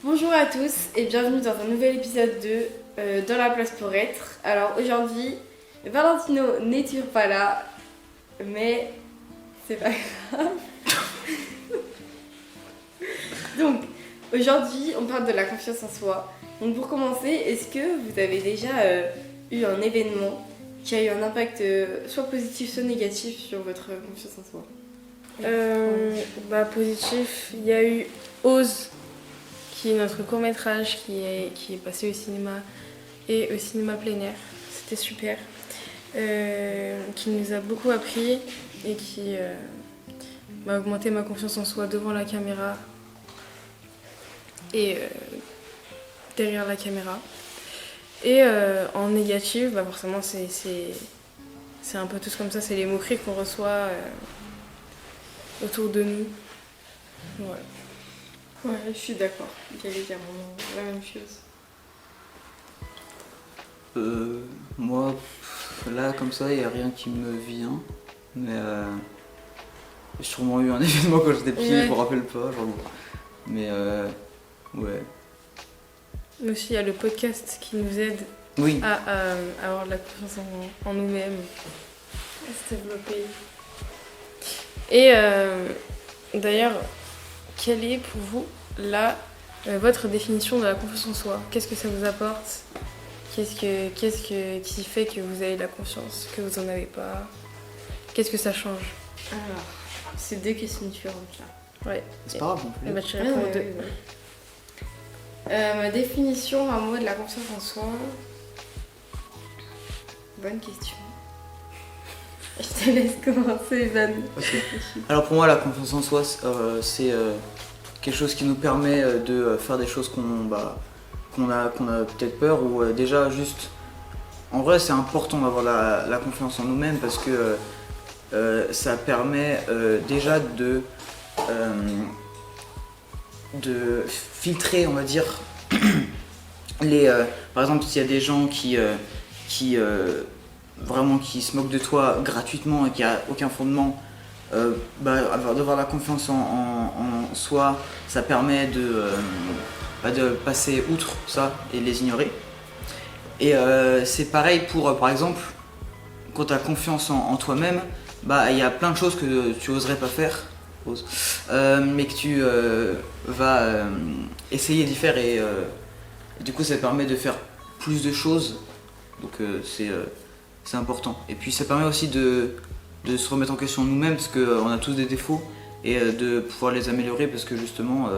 Bonjour à tous et bienvenue dans un nouvel épisode de Dans la place pour être. Alors aujourd'hui, Valentino n'est toujours pas là, mais c'est pas grave. Donc aujourd'hui, on parle de la confiance en soi. Donc pour commencer, est-ce que vous avez déjà eu un événement qui a eu un impact soit positif soit négatif sur votre confiance en soi? Positif, il y a eu Ose, qui est notre court-métrage qui est passé au cinéma et au cinéma plein air. C'était super. Qui nous a beaucoup appris et qui m'a augmenté ma confiance en soi devant la caméra et derrière la caméra. Et en négatif, forcément, c'est un peu tous comme ça, c'est les moqueries qu'on reçoit autour de nous. Voilà. Ouais, je suis d'accord. J'allais dire la même chose. Moi, là, comme ça, il n'y a rien qui me vient. Mais j'ai sûrement eu un événement quand j'étais petit, Ouais. je me rappelle pas. Genre, mais ouais. Mais aussi, il y a le podcast qui nous aide Oui. à avoir de la confiance en nous-mêmes. À se développer. Et d'ailleurs, quelle est pour vous votre définition de la confiance en soi? Qu'est-ce que ça vous apporte? Qu'est-ce qui fait que vous avez de la confiance, que vous en avez pas? Qu'est-ce que ça change? Alors, c'est deux questions différentes là. Ouais. C'est pas grave non Eh plus. ben, tu réponds aux deux. Ma définition à moi de la confiance en soi. Bonne question. Je te laisse commencer, Van. Ok. Alors pour moi, la confiance en soi, c'est quelque chose qui nous permet de faire des choses qu'on a peut-être peur ou déjà juste. En vrai, c'est important d'avoir la confiance en nous-mêmes parce que ça permet déjà de filtrer, on va dire, par exemple, s'il y a des gens qui vraiment qui se moquent de toi gratuitement et qui a aucun fondement, d'avoir la confiance en soi, ça permet de passer outre ça et les ignorer. Et c'est pareil pour, par exemple, quand tu as confiance en toi-même, il y a plein de choses que tu oserais pas faire, mais que tu vas essayer d'y faire et du coup ça permet de faire plus de choses, donc c'est important. Et puis ça permet aussi de se remettre en question nous-mêmes parce qu'on a tous des défauts et de pouvoir les améliorer parce que justement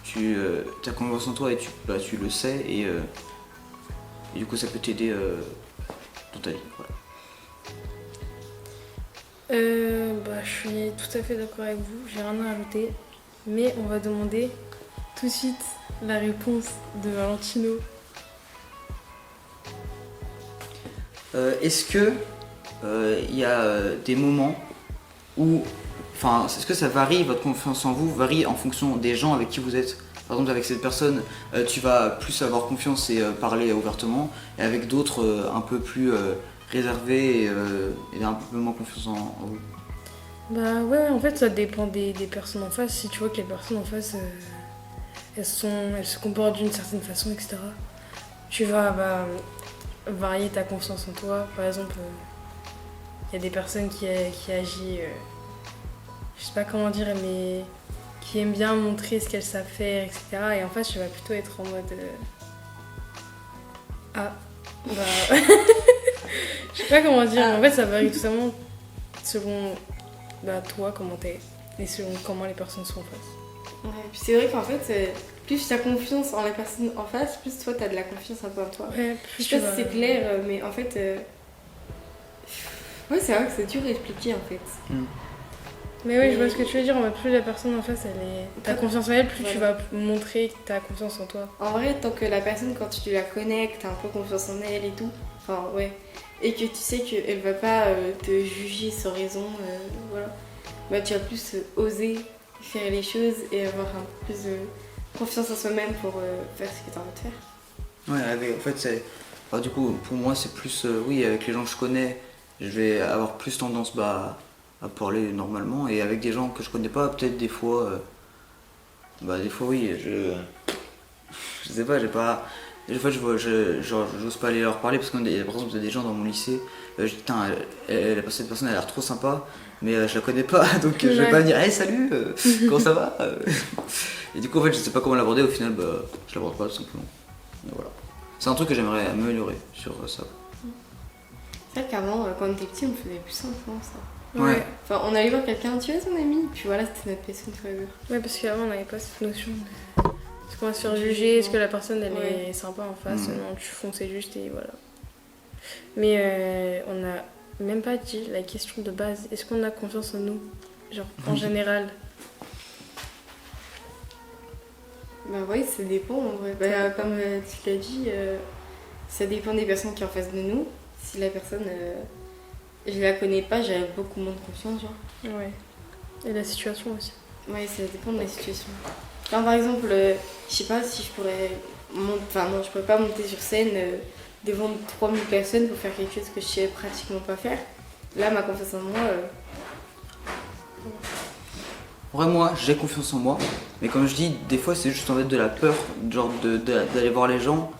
tu as confiance en toi et tu le sais et du coup ça peut t'aider dans ta vie. Voilà. Je suis tout à fait d'accord avec vous, j'ai rien à rajouter, mais on va demander tout de suite la réponse de Valentino. Est-ce que il y a des moments où, est-ce que ça varie, votre confiance en vous varie en fonction des gens avec qui vous êtes? Par exemple, avec cette personne, tu vas plus avoir confiance et parler ouvertement, et avec d'autres, un peu plus réservés et un peu moins confiance en vous. Ouais, en fait ça dépend des personnes en face. Si tu vois que les personnes en face elles se comportent d'une certaine façon, etc., tu vas varier ta confiance en toi. Par exemple, il y a des personnes qui agissent, je sais pas comment dire, mais qui aiment bien montrer ce qu'elles savent faire, etc. Et en face, tu vas plutôt être en mode je sais pas comment dire. En fait, ça varie tout simplement selon toi, comment t'es, et selon comment les personnes sont en face. Ouais, puis c'est vrai qu'en fait, plus tu as confiance en la personne en face, plus toi tu as de la confiance un peu en toi. Ouais, Je sais pas si c'est clair, mais en fait. Ouais, c'est vrai que c'est dur à expliquer en fait. Mais oui, je vois ce que tu veux dire. En mode, plus la personne en face, t'as confiance en elle, plus tu vas montrer que t'as confiance en toi. En vrai, tant que la personne, quand tu la connais, que t'as un peu confiance en elle et tout, enfin ouais, et que tu sais qu'elle va pas te juger sans raison, voilà, tu vas plus oser faire les choses et avoir un peu plus de confiance en soi-même pour faire ce que t'as envie de faire. Ouais, en fait, du coup, pour moi, c'est plus, oui, avec les gens que je connais, je vais avoir plus tendance à parler normalement, et avec des gens que je connais pas, peut-être des fois, oui, je sais pas, j'ai pas. Des fois, j'ose pas aller leur parler parce que, par exemple, il y a des gens dans mon lycée, je dis, putain, cette personne a l'air trop sympa, mais je la connais pas, donc je vais pas dire, hey, salut, comment ça va Et du coup, en fait, je sais pas comment l'aborder, au final, je l'aborde pas tout simplement. Donc, voilà. C'est un truc que j'aimerais améliorer sur ça. C'est vrai qu'avant, quand on était petit, on faisait plus simplement ça. Ouais. Enfin, on allait voir quelqu'un, tu es ton ami, puis voilà, c'était notre personne forever. Ouais, parce qu'avant, on n'avait pas cette notion de. Est-ce qu'on va se faire juger? Est-ce que la personne, elle est sympa en face? Non, tu fonçais juste et voilà. Mais on n'a même pas dit la question de base. Est-ce qu'on a confiance en nous? Genre, en général. Bah oui, ça dépend en vrai. Bah, comme tu l'as dit, ça dépend des personnes qui sont en face de nous. Si la personne, je la connais pas, j'ai beaucoup moins de confiance, genre. Ouais. Et la situation aussi. Ouais, ça dépend de la situation. Enfin, par exemple, je sais pas si je pourrais enfin non, je pourrais pas monter sur scène devant 3000 personnes pour faire quelque chose que je sais pratiquement pas faire. Là, ma confiance en moi... En vrai, moi, j'ai confiance en moi, mais comme je dis, des fois, c'est juste en fait de la peur, genre d'aller voir les gens.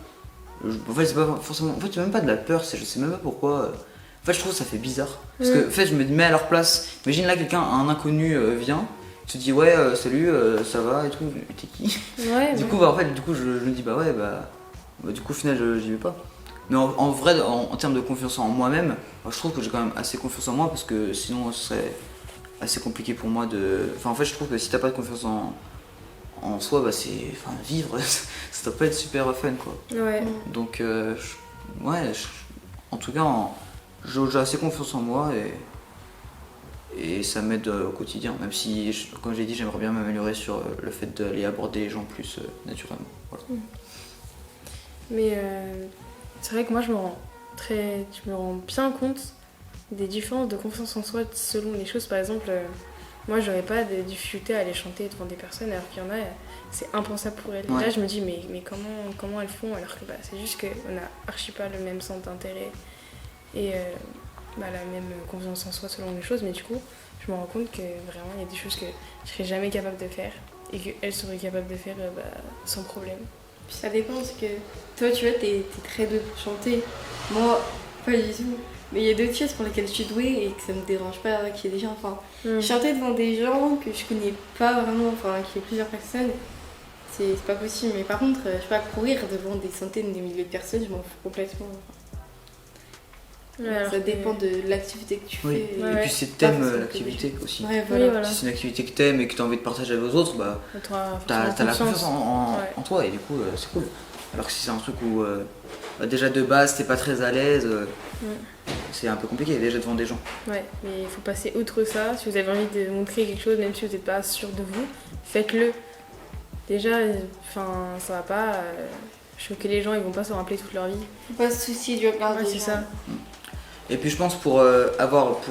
En fait, c'est pas forcément. En fait, c'est même pas de la peur, je sais même pas pourquoi. En fait, je trouve que ça fait bizarre. Parce que, en fait, je me mets à leur place. Imagine là, un inconnu vient, te dit, ouais, salut, ça va et tout. T'es qui? Ouais. Du coup, je me dis, bah ouais, du coup, au final, j'y vais pas. Mais en vrai, en termes de confiance en moi-même, je trouve que j'ai quand même assez confiance en moi parce que sinon, ce serait assez compliqué pour moi de. Enfin, en fait, je trouve que si t'as pas de confiance en soi, bah c'est. Enfin, vivre, ça doit pas être super fun, quoi. Ouais. Donc, en tout cas, j'ai assez confiance en moi et ça m'aide au quotidien. Même si, comme j'ai dit, j'aimerais bien m'améliorer sur le fait d'aller aborder les gens plus naturellement. Voilà. Mais c'est vrai que moi, je me rends bien compte des différences de confiance en soi selon les choses. Par exemple, moi, j'aurais pas de difficulté à aller chanter devant des personnes, alors qu'il y en a, c'est impensable pour elles. Ouais. Là, je me dis, mais comment elles font, alors que c'est juste qu'on a archi pas le même centre d'intérêt et la même confiance en soi selon les choses. Mais du coup, je me rends compte que vraiment, il y a des choses que je serais jamais capable de faire et qu'elles seraient capables de faire sans problème. Puis ça dépend, parce que toi, tu vois, t'es très douée pour chanter. Moi, pas du tout. Mais il y a d'autres choses pour lesquelles je suis douée et que ça me dérange pas qu'il y ait des gens. Enfin, chanter devant des gens que je connais pas vraiment, enfin, qu'il y ait plusieurs personnes, c'est pas possible. Mais par contre, je sais pas, courir devant des centaines, des milliers de personnes, je m'en fous complètement. Ouais, ça dépend de l'activité que tu fais. Et puis si t'aimes l'activité aussi. Ouais, voilà. Oui, voilà. Si c'est une activité que t'aimes et que t'as envie de partager avec aux autres, bah t'as la confiance en toi et du coup c'est cool. Alors que si c'est un truc où déjà de base t'es pas très à l'aise, c'est un peu compliqué déjà devant des gens. Ouais, mais il faut passer outre ça. Si vous avez envie de montrer quelque chose, même si vous n'êtes pas sûr de vous, faites-le. Déjà, ça va pas choquer les gens, ils vont pas se rappeler toute leur vie. Faut pas se soucier du regard des gens. C'est ça. Et puis je pense pour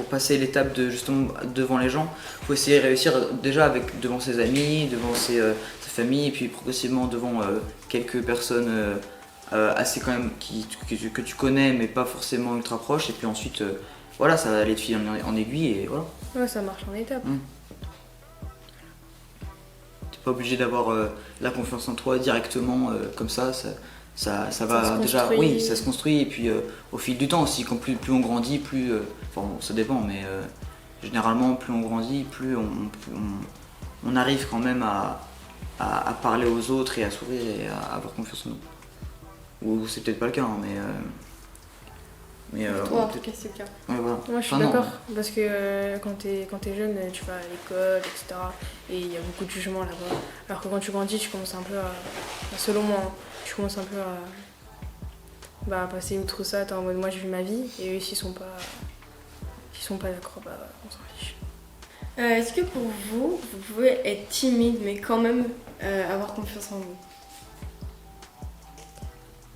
passer l'étape de justement devant les gens, faut essayer de réussir déjà devant ses amis, devant sa famille, et puis progressivement devant quelques personnes assez quand même que tu connais mais pas forcément ultra proches, et puis ensuite voilà, ça va aller de fil en aiguille et voilà. Ouais, ça marche en étapes. T'es pas obligé d'avoir la confiance en toi directement comme ça va déjà, oui, ça se construit, et puis au fil du temps aussi, quand plus on grandit, plus, ça dépend, mais généralement plus on grandit, plus on arrive quand même à parler aux autres et à sourire et à avoir confiance en nous. Ou c'est peut-être pas le cas, hein, mais toi, en tout cas, c'est le cas. Ouais, voilà. Moi, je suis d'accord, parce que quand t'es jeune, tu vas à l'école, etc. Et il y a beaucoup de jugements là-bas. Alors que quand tu grandis, tu commences un peu selon moi, tu commences un peu à passer outre ça. T'es en mode, moi, je vis ma vie, et eux, s'ils sont pas d'accord, on s'en fiche. Est-ce que pour vous, vous pouvez être timide, mais quand même avoir confiance en vous?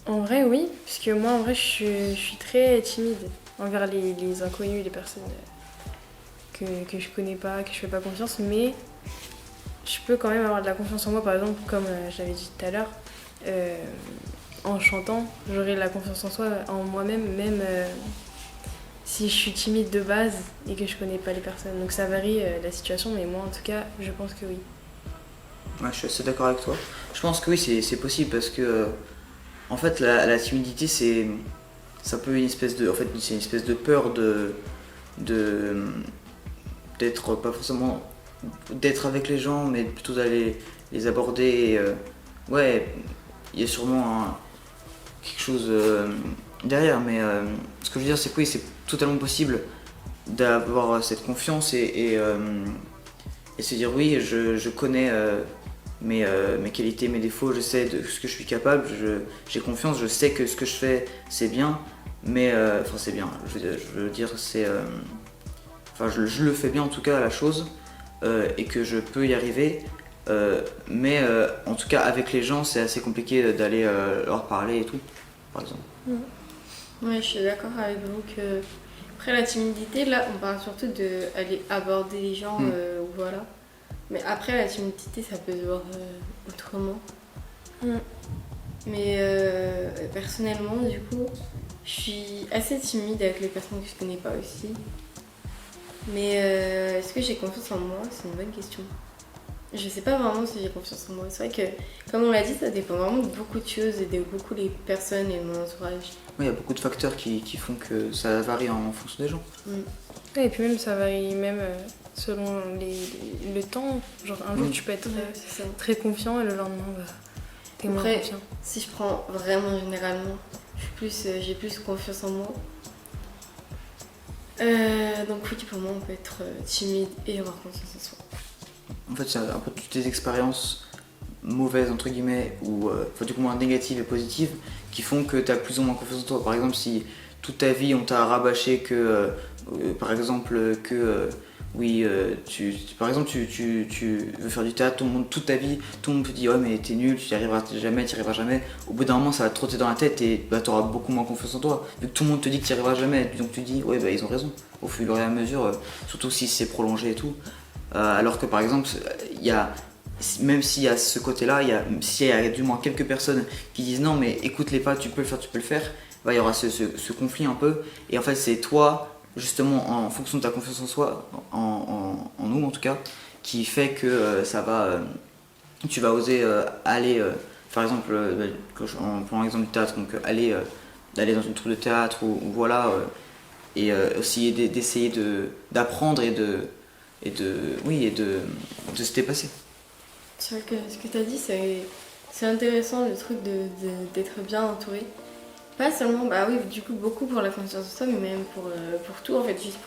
En vrai, oui, parce que moi, en vrai, je suis très timide envers les inconnus, les personnes que je connais pas, que je fais pas confiance, mais je peux quand même avoir de la confiance en moi, par exemple, comme j'avais dit tout à l'heure, en chantant, j'aurai de la confiance en soi, en moi-même, même si je suis timide de base et que je connais pas les personnes. Donc ça varie la situation, mais moi, en tout cas, je pense que oui. Ouais, je suis assez d'accord avec toi. Je pense que oui, c'est possible parce que en fait la timidité c'est un peu une espèce de, en fait c'est une espèce de peur de d'être pas forcément d'être avec les gens, mais plutôt d'aller les aborder. Ouais, il y a sûrement quelque chose derrière, mais ce que je veux dire c'est que oui, c'est totalement possible d'avoir cette confiance et se dire oui, je connais mes qualités, mes défauts, je sais de ce que je suis capable, j'ai confiance, je sais que ce que je fais c'est bien, mais enfin c'est bien, je veux dire c'est enfin je le fais bien en tout cas la chose et que je peux y arriver, mais en tout cas avec les gens c'est assez compliqué d'aller leur parler et tout, par exemple. Ouais, je suis d'accord avec vous que après la timidité, là, on parle surtout d'aller aborder les gens, voilà. Mais après la timidité, ça peut se voir autrement. Mm. Mais personnellement, du coup, je suis assez timide avec les personnes que je connais pas aussi. Mais est-ce que j'ai confiance en moi? C'est une bonne question. Je sais pas vraiment si j'ai confiance en moi. C'est vrai que, comme on l'a dit, ça dépend vraiment de beaucoup de choses et de beaucoup les personnes et mon entourage. Il y a beaucoup de facteurs qui font que ça varie en fonction des gens. Ouais, et puis même ça varie même selon le temps. Genre un jour tu peux être C'est ça. très confiant et le lendemain t'es moins Après, confiant. si je prends vraiment généralement, j'ai plus confiance en moi. Donc oui, pour moi, on peut être timide et avoir confiance en soi. En fait, c'est un peu toutes tes expériences mauvaises, entre guillemets, ou enfin, du coup moins négatives et positives, qui font que tu as plus ou moins confiance en toi. Par exemple, si toute ta vie on t'a rabâché que, par exemple, que oui, par exemple, tu veux faire du théâtre, toute ta vie, tout le monde te dit ouais, mais t'es nul, tu n'y arriveras jamais. Au bout d'un moment, ça va te trotter dans la tête et bah, tu auras beaucoup moins confiance en toi. Vu que tout le monde te dit que tu n'y arriveras jamais, donc tu dis ouais, bah ils ont raison, au fur et à mesure, surtout si c'est prolongé et tout. Alors que par exemple, même s'il y a ce côté-là, s'il y a du moins quelques personnes qui disent non mais écoute-les pas, tu peux le faire, bah, il y aura ce conflit un peu. Et en fait c'est toi, justement en fonction de ta confiance en soi, en nous en tout cas, qui fait que tu vas oser aller, par exemple, en prenant l'exemple du théâtre, donc d'aller dans une troupe de théâtre ou voilà, et aussi d'essayer d'apprendre et de se dépasser. C'est vrai que ce que tu as dit, c'est intéressant, le truc d'être bien entouré. Pas seulement, bah oui, du coup, beaucoup pour la confiance en soi, mais même pour tout, en fait, juste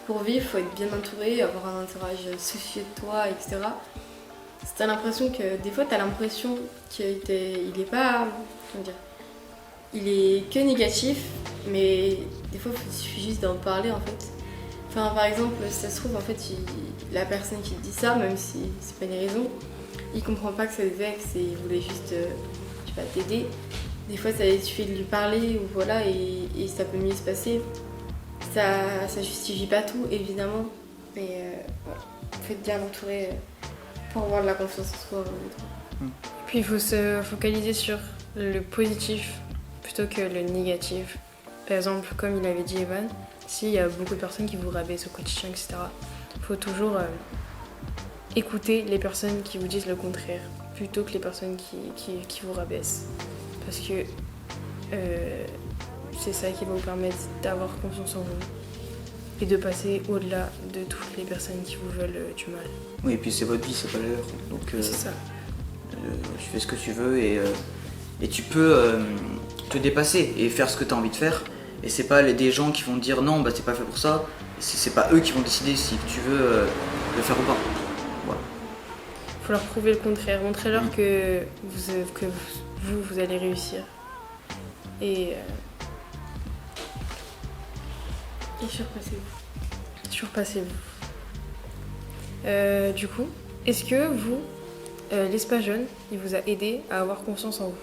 pour vivre, faut être bien entouré, avoir un entourage soucieux de toi, etc. T'as l'impression que, des fois, t'as l'impression qu'il est pas, comment dire, il est que négatif, mais des fois, il suffit juste d'en parler, en fait. Enfin, par exemple, si ça se trouve, en fait, la personne qui dit ça, même si c'est pas une raison, il comprend pas que ça le vexe et il voulait juste, je sais pas, t'aider. Des fois, il suffit de lui parler ou voilà, et ça peut mieux se passer. Ça justifie pas tout, évidemment, mais faut être bien entouré pour avoir de la confiance en soi. Puis il faut se focaliser sur le positif plutôt que le négatif. Par exemple, comme il avait dit Evan, s'il y a beaucoup de personnes qui vous rabaissent au quotidien, etc., il faut toujours écouter les personnes qui vous disent le contraire plutôt que les personnes qui vous rabaissent. Parce que c'est ça qui va vous permettre d'avoir confiance en vous et de passer au-delà de toutes les personnes qui vous veulent du mal. Oui, et puis c'est votre vie, c'est pas la leur. Donc C'est ça. tu fais ce que tu veux et tu peux te dépasser et faire ce que tu as envie de faire. Et c'est pas des gens qui vont te dire non, bah t'es pas fait pour ça. C'est pas eux qui vont décider si tu veux le faire ou pas. Voilà. Faut leur prouver le contraire. Montrez-leur que vous allez réussir. Et surpassez-vous. Du coup, est-ce que vous, l'Espace Jeune, il vous a aidé à avoir confiance en vous?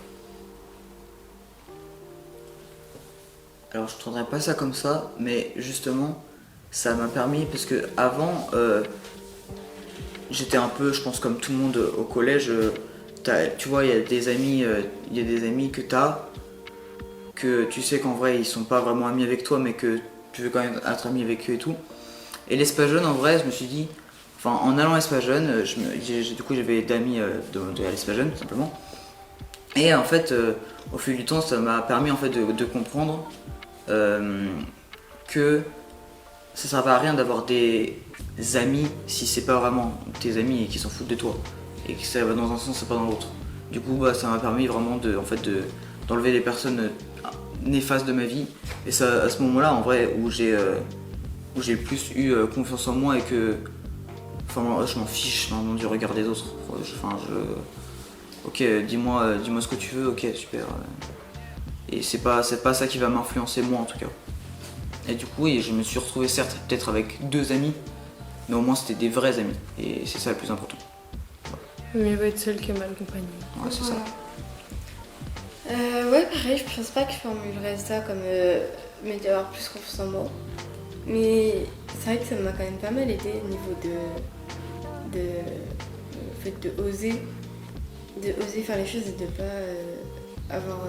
Alors je ne prendrais pas ça comme ça, mais justement ça m'a permis parce que avant j'étais un peu, je pense comme tout le monde au collège, tu vois il y a des amis que tu as, que tu sais qu'en vrai ils sont pas vraiment amis avec toi mais que tu veux quand même être ami avec eux et tout. Et l'espace jeune en vrai je me suis dit Enfin, en allant à l'espace jeune, du coup j'avais d'amis à l'espace jeune, tout simplement. Et en fait, au fil du temps, ça m'a permis en fait de comprendre que ça ne servait à rien d'avoir des amis si c'est pas vraiment tes amis et qui s'en foutent de toi. Et que ça va dans un sens et pas dans l'autre. Du coup, ça m'a permis vraiment d'enlever les personnes néfastes de ma vie. Et c'est à ce moment-là, en vrai, où j'ai le plus eu confiance en moi et que. Enfin, moi, je m'en fiche maintenant du regard des autres. Ok, dis-moi ce que tu veux, ok, super. Et c'est pas ça qui va m'influencer, moi en tout cas. Et du coup, oui, je me suis retrouvé certes peut-être avec 2 amis, mais au moins c'était des vrais amis. Et c'est ça le plus important. Mieux vaut être seul que mal accompagné. Ouais, c'est ça. Ouais, pareil, je pense pas que je formulerais ça comme mais d'avoir plus confiance en moi. Mais c'est vrai que ça m'a quand même pas mal aidé au niveau de le fait de oser faire les choses et de pas avoir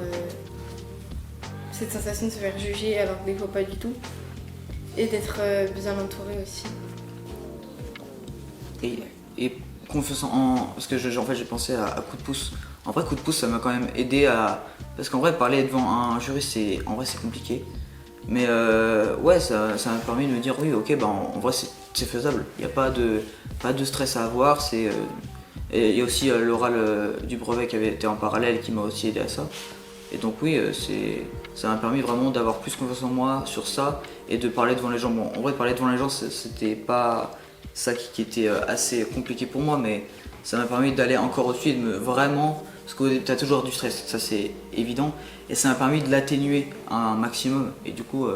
cette sensation de se faire juger alors que des fois pas du tout. Et d'être bien entouré aussi. Et confiance parce que en fait j'ai pensé à coup de pouce. En vrai, coup de pouce, ça m'a quand même aidé à. Parce qu'en vrai, parler devant un jury, c'est compliqué. Mais ouais, ça m'a permis de me dire oui, ok, en vrai c'est faisable. Il n'y a pas de stress à avoir. Et il y a aussi l'oral du brevet qui avait été en parallèle qui m'a aussi aidé à ça. Et donc oui, ça m'a permis vraiment d'avoir plus confiance en moi sur ça et de parler devant les gens. Bon, en vrai, parler devant les gens, c'était pas ça qui était assez compliqué pour moi, mais ça m'a permis d'aller encore au-dessus et de me vraiment. Parce que t'as toujours du stress, ça c'est évident, et ça m'a permis de l'atténuer à un maximum. Et du coup,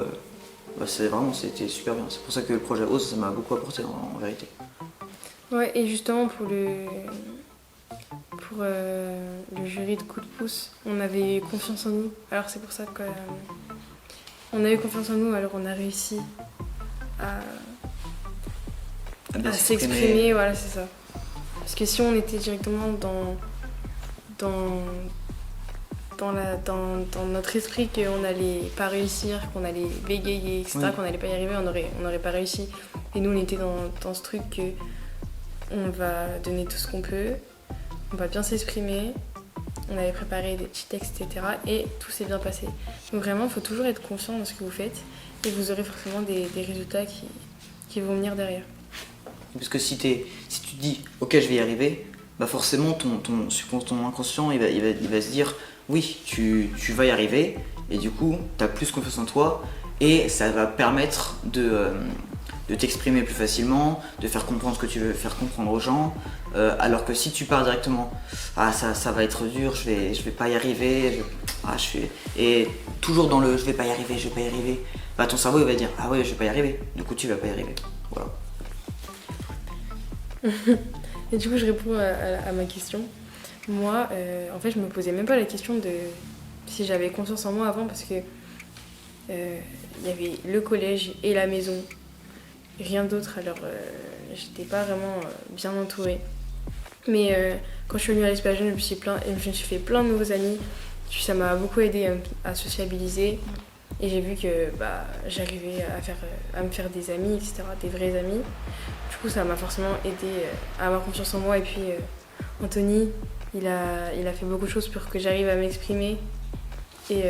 c'était super bien. C'est pour ça que le projet OSE, ça m'a beaucoup apporté en vérité. Ouais, et justement pour le jury de coup de pouce, on avait confiance en nous. Alors c'est pour ça que on a eu confiance en nous, alors on a réussi à s'exprimer, voilà, c'est ça. Parce que si on était directement dans notre esprit qu'on n'allait pas réussir, qu'on allait bégayer, etc., oui, qu'on n'allait pas y arriver, on n'aurait pas réussi. Et nous, on était dans ce truc que on va donner tout ce qu'on peut, on va bien s'exprimer, on avait préparé des petits textes, etc. Et tout s'est bien passé. Donc vraiment, il faut toujours être confiant dans ce que vous faites et vous aurez forcément des résultats qui vont venir derrière. Parce que si tu dis « ok, je vais y arriver », bah forcément ton inconscient il va se dire oui, tu vas y arriver, et du coup tu as plus confiance en toi et ça va permettre de t'exprimer plus facilement, de faire comprendre ce que tu veux faire comprendre aux gens, alors que si tu pars directement ça va être dur, je vais pas y arriver, et toujours dans le je vais pas y arriver, bah ton cerveau il va dire ah ouais je vais pas y arriver, du coup tu vas pas y arriver, voilà. Et du coup, je réponds à ma question. Moi, en fait, je me posais même pas la question de si j'avais confiance en moi avant, parce que y avait le collège et la maison, rien d'autre. Alors, j'étais pas vraiment bien entourée. Mais quand je suis venue à l'espace jeune, je me suis fait plein de nouveaux amis. Ça m'a beaucoup aidée à sociabiliser. Et j'ai vu que j'arrivais à me faire des amis, etc., des vrais amis. Du coup, ça m'a forcément aidé à avoir confiance en moi. Et puis, Anthony, il a fait beaucoup de choses pour que j'arrive à m'exprimer et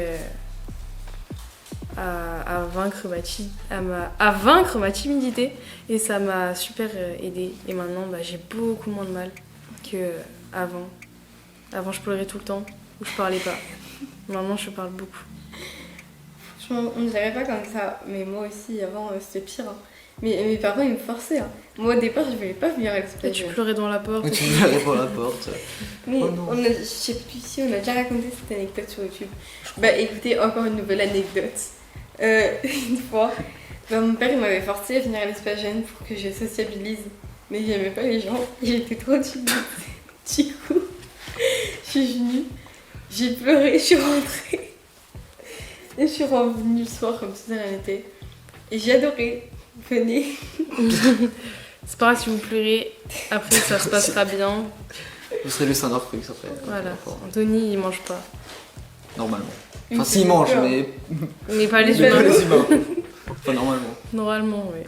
à vaincre ma timidité. Et ça m'a super aidée. Et maintenant, j'ai beaucoup moins de mal qu'avant. Avant, je pleurais tout le temps ou je parlais pas. Maintenant, je parle beaucoup. On ne dirait pas comme ça, mais moi aussi, avant, c'était pire. Hein. Mais mes parents, ils me forçaient. Hein. Moi, au départ, je voulais pas venir à l'espace. Et tu pleurais dans la porte. Tu pleurais dans la porte. Mais je sais plus si on a déjà raconté cette anecdote sur YouTube. Écoutez, encore une nouvelle anecdote. Une fois, mon père, il m'avait forcé à venir à l'espace jeune pour que je sociabilise. Mais j'aimais pas les gens, j'étais trop timide. Du coup, je suis venue, j'ai pleuré, je suis rentrée. Et je suis revenue le soir comme si ça rien n'était. Et j'ai adoré. Venez. C'est pas grave si vous pleurez. Après, ça se passera bien. Vous serez le Saint-Norfrux après. Voilà. Anthony, il mange pas. Normalement. Enfin, s'il mange, mais pas les humains. Enfin, normalement. Normalement, oui.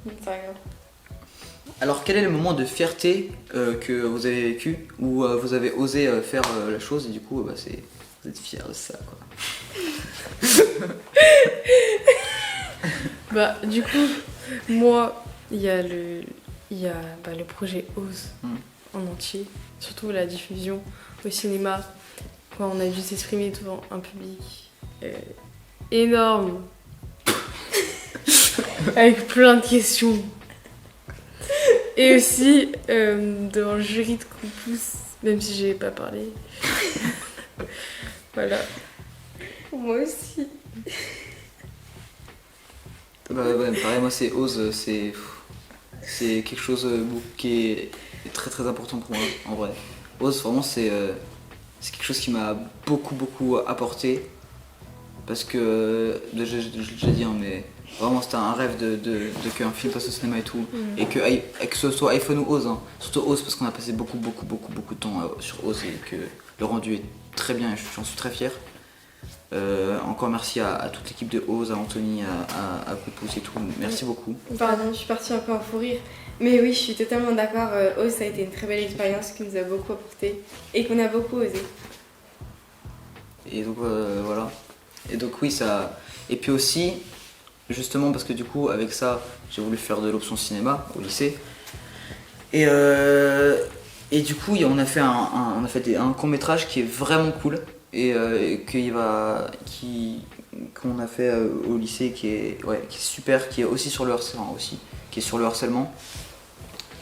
C'est pas grave. Alors, quel est le moment de fierté que vous avez vécu où vous avez osé faire la chose et du coup, vous êtes fiers de ça, quoi. Bah, du coup, moi, il y a le projet Ose en entier, surtout la diffusion au cinéma, quand on a dû s'exprimer devant un public énorme, avec plein de questions. Et aussi devant le jury de Coupous, même si j'ai pas parlé. Voilà. Moi aussi. Ouais, pareil, moi c'est Ose, c'est quelque chose qui est très très important pour moi en vrai. Ose, vraiment, c'est quelque chose qui m'a beaucoup apporté parce que, je l'ai déjà dit, hein, mais vraiment c'était un rêve de qu'un film passe au cinéma et tout, et que ce soit iPhone ou Ose, hein. Surtout Ose parce qu'on a passé beaucoup de temps sur Ose et que le rendu est très bien et j'en suis très fier. Encore merci à toute l'équipe de Ose, à Anthony, à Coupous et tout, merci beaucoup. Pardon, je suis partie un peu en fou rire. Mais oui, je suis totalement d'accord. Ose, ça a été une très belle expérience qui nous a beaucoup apporté et qu'on a beaucoup osé. Et donc voilà. Et donc oui, ça. Et puis aussi, justement parce que du coup avec ça, j'ai voulu faire de l'option cinéma au lycée. Et du coup, on a fait un court-métrage qui est vraiment cool et qu'on a fait au lycée qui est super, qui est aussi sur le harcèlement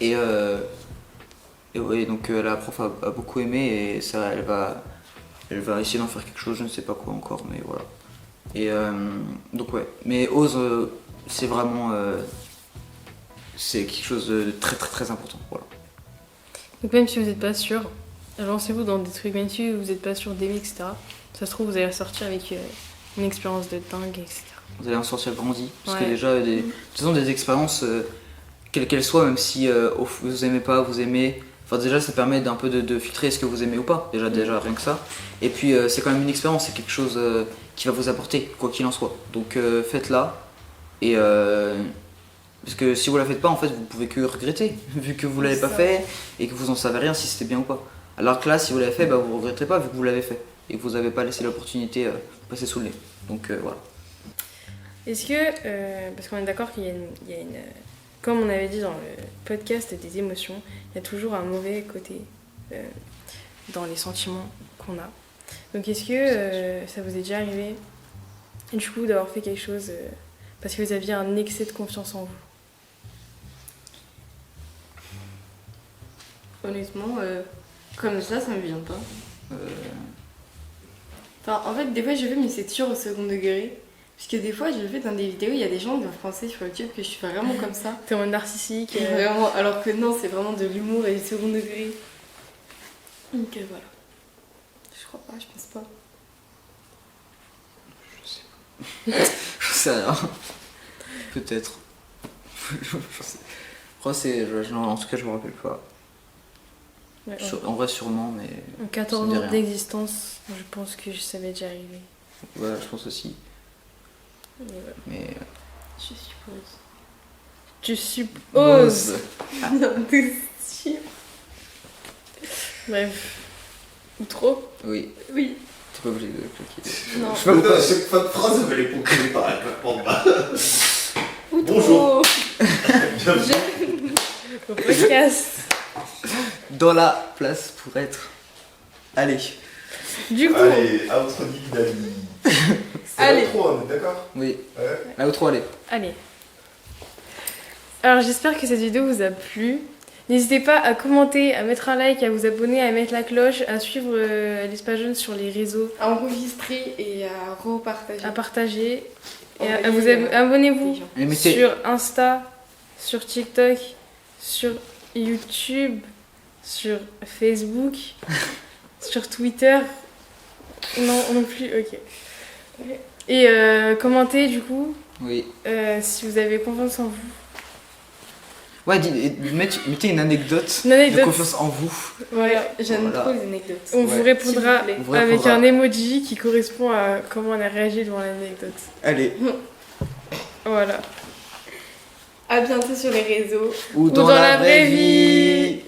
et ouais, donc la prof a beaucoup aimé et ça elle va essayer d'en faire quelque chose, je ne sais pas quoi encore, mais voilà. Et donc ouais, mais Ose, c'est vraiment c'est quelque chose de très important, voilà. Donc même si vous n'êtes pas sûr, lancez-vous dans des trucs, même si vous n'êtes pas sûr d'aimer, etc. Ça se trouve, vous allez ressortir avec une expérience de dingue, etc. Vous allez en sortir grandi, parce que déjà, de toute façon, des expériences, quelles qu'elles soient, même si vous aimez pas, vous aimez, enfin déjà ça permet d'un peu de filtrer ce que vous aimez ou pas, déjà rien que ça. Et puis c'est quand même une expérience, c'est quelque chose qui va vous apporter, quoi qu'il en soit. Donc faites-la, et parce que si vous la faites pas, en fait, vous pouvez que regretter, vu que vous l'avez pas fait et que vous en savez rien si c'était bien ou pas. Alors que là, si vous l'avez fait, vous regretterez pas vu que vous l'avez fait et que vous n'avez pas laissé l'opportunité passer sous le nez. Donc voilà. Est-ce que, parce qu'on est d'accord qu'il y a une comme on avait dit dans le podcast des émotions, il y a toujours un mauvais côté dans les sentiments qu'on a. Donc est-ce que ça vous est déjà arrivé, du coup, d'avoir fait quelque chose parce que vous aviez un excès de confiance en vous? Honnêtement, comme ça me vient pas. Enfin, en fait, des fois je fais, mais c'est toujours au second degré. Parce que des fois, je le fais dans des vidéos, il y a des gens doivent penser sur YouTube que je suis vraiment comme ça. T'es en mode narcissique. Vraiment, alors que non, c'est vraiment de l'humour et du second degré. Donc voilà. Je crois pas, je pense pas. Je sais rien. Peut-être. Je sais. En tout cas, je me rappelle pas. Ouais, En vrai, sûrement, mais. En 14 ans d'existence, je pense que ça m'est déjà arrivé. Ouais, je pense aussi. Mais. Je suppose. Tu supposes. Non, t'es sûr. Bref. Ou trop? Oui. Oui. T'es pas obligé de cliquer. Non. Je sais pas pourquoi. Chaque fin de phrase, elle va les ponctuer par la plateforme. Ou Bonjour. trop. Bienvenue. Au podcast. Dans la place pour être. Allez. Du coup. Allez, outro d'Ali. C'est Allez. l'outro, on est d'accord? Oui. Ouais. Là, outro, allez. Allez. Alors j'espère que cette vidéo vous a plu. N'hésitez pas à commenter, à mettre un like, à vous abonner, à mettre la cloche, à suivre l'Espace Jeune sur les réseaux, À enregistrer et à repartager. à partager. Et à Envoyer, vous abonnez-vous Et mettez- sur Insta, sur TikTok, sur YouTube, sur Facebook, sur Twitter. Non plus, ok. Et commentez du coup Oui. si vous avez confiance en vous. Ouais, mettez une anecdote Une anecdote. de confiance en vous. Voilà. J'aime Voilà. trop les anecdotes. On Ouais. vous répondra S'il vous plaît. On vous avec répondra. un emoji qui correspond à comment on a réagi devant l'anecdote. Allez. Voilà. À bientôt sur les réseaux. Ou dans la vraie vie.